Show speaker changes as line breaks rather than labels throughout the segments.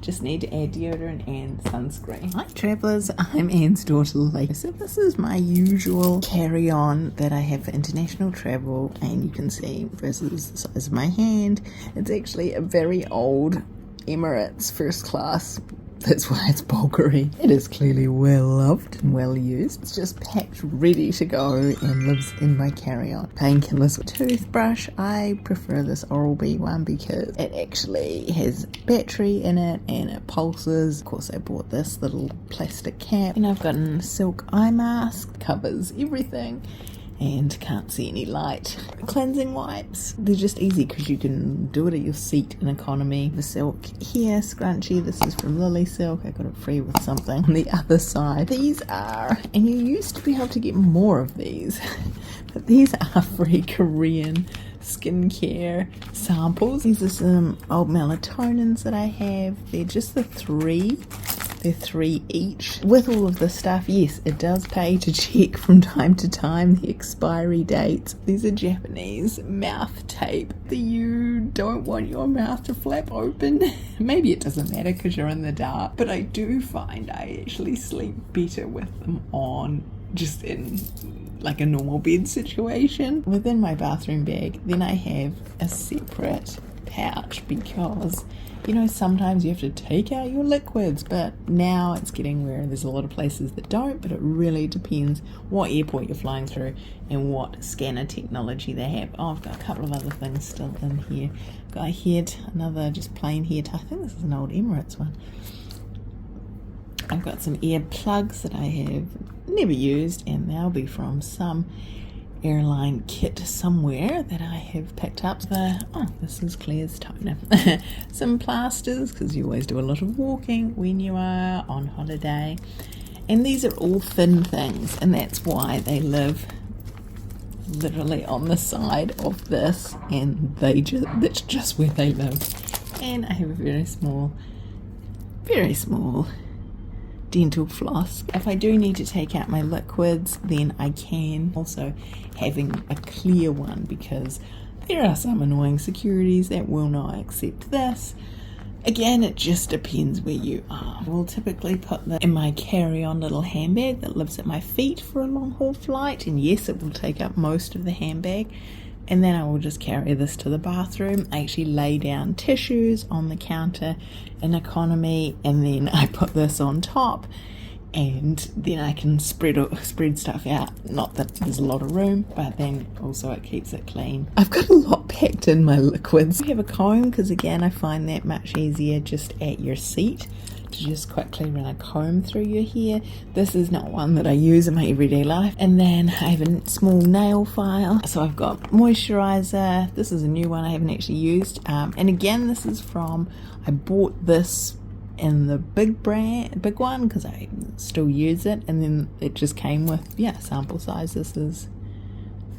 Just need to add deodorant and sunscreen. Hi travellers, I'm Anne's daughter Lily. So this is my usual carry-on that I have for international travel, and you can see this is the size of my hand. It's actually a very old Emirates first class. That's why it's bulgari. It is clearly well loved and well used. It's just packed ready to go and lives in my carry-on. Painkillers with toothbrush. I prefer this Oral-B one because it actually has battery in it and it pulses. Of course I bought this little plastic cap, and I've got a silk eye mask, covers everything and can't see any light. Cleansing wipes, they're just easy because you can do it at your seat in economy. The silk hair scrunchie, this is from Lily Silk. I got it free with something on the other side. These are, and you used to be able to get more of these, but these are free Korean skincare samples. These are some old melatonins that I have. They're just the three. They're 3 each. With all of this stuff, yes, it does pay to check from time to time the expiry dates. These are Japanese mouth tape that you don't want your mouth to flap open. Maybe it doesn't matter because you're in the dark, but I do find I actually sleep better with them on, just in like a normal bed situation. Within my bathroom bag, then I have a separate pouch because, you know, sometimes you have to take out your liquids, but now it's getting where there's a lot of places that don't, but it really depends what airport you're flying through and what scanner technology they have. Oh, I've got a couple of other things still in here. Got a head, another just plain head. I think this is an old Emirates one. I've got some ear plugs that I have never used, and they'll be from some airline kit somewhere that I have picked up. This is Claire's toner. Some plasters, because you always do a lot of walking when you are on holiday, and these are all thin things, and that's why they live literally on the side of this, and that's just where they live. And I have a very small dental floss. If I do need to take out my liquids, then I can. Also having a clear one, because there are some annoying securities that will not accept this. Again, it just depends where you are. We'll typically put them in my carry-on little handbag that lives at my feet for a long haul flight, and yes, it will take up most of the handbag. And then I will just carry this to the bathroom. I actually lay down tissues on the counter in economy, and then I put this on top, and then I can spread stuff out. Not that there's a lot of room, but then also it keeps it clean. I've got a lot packed in my liquids. I have a comb because, again, I find that much easier just at your seat, to just quickly run a comb through your hair. This is not one that I use in my everyday life. And then I have a small nail file. So I've got moisturizer. This is a new one I haven't actually used. And again, this is I bought this in the big one because I still use it. And then it just came with, sample size. This is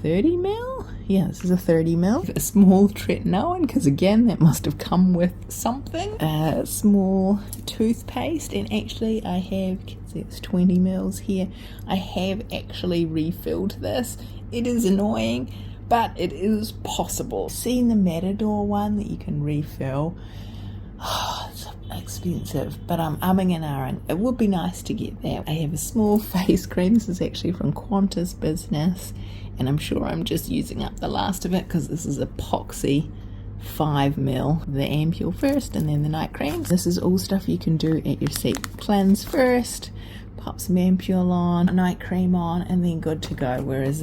30 mil? Yeah, this is a 30 mil. A small tretinoin, because again, that must have come with something. A small toothpaste, and actually I have, it's 20 mils here. I have actually refilled this. It is annoying, but it is possible. Seen the Matador one that you can refill? It's expensive, but I'm umming and ahhing. It would be nice to get that. I have a small face cream. This is actually from Qantas Business, and I'm sure I'm just using up the last of it because this is epoxy 5 mil. The ampule first and then the night creams. This is all stuff you can do at your seat. Cleanse first, pop some ampule on, night cream on, and then good to go. Whereas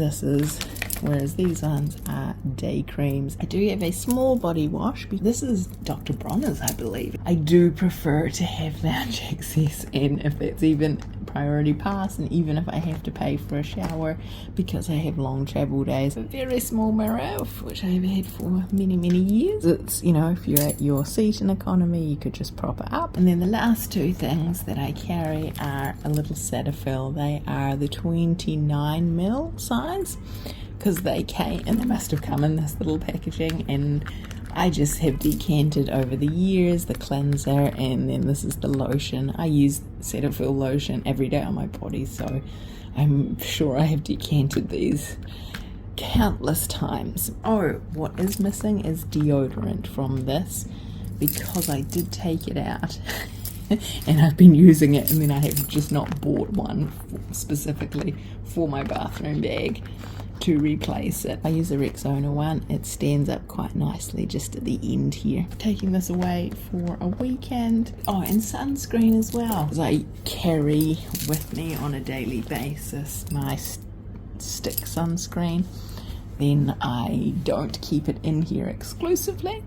these ones are day creams. I do have a small body wash. This is Dr. Bronner's, I believe. I do prefer to have lounge access, and if it's even priority pass, and even if I have to pay for a shower because I have long travel days. A very small mirror, which I've had for many years. It's, if you're at your seat in economy, you could just prop it up. And then the last two things that I carry are a little Cetaphil. They are the 29 mil size, because they must have come in this little packaging, and I just have decanted over the years the cleanser, and then this is the lotion. I use Cetaphil lotion every day on my body, so I'm sure I have decanted these countless times. Oh, what is missing is deodorant from this because I did take it out and I've been using it, and then I have just not bought one specifically for my bathroom bag to replace it. I use a Rexona one. It stands up quite nicely just at the end here. Taking this away for a weekend. Oh, and sunscreen as well, because I carry with me on a daily basis my stick sunscreen. Then I don't keep it in here exclusively.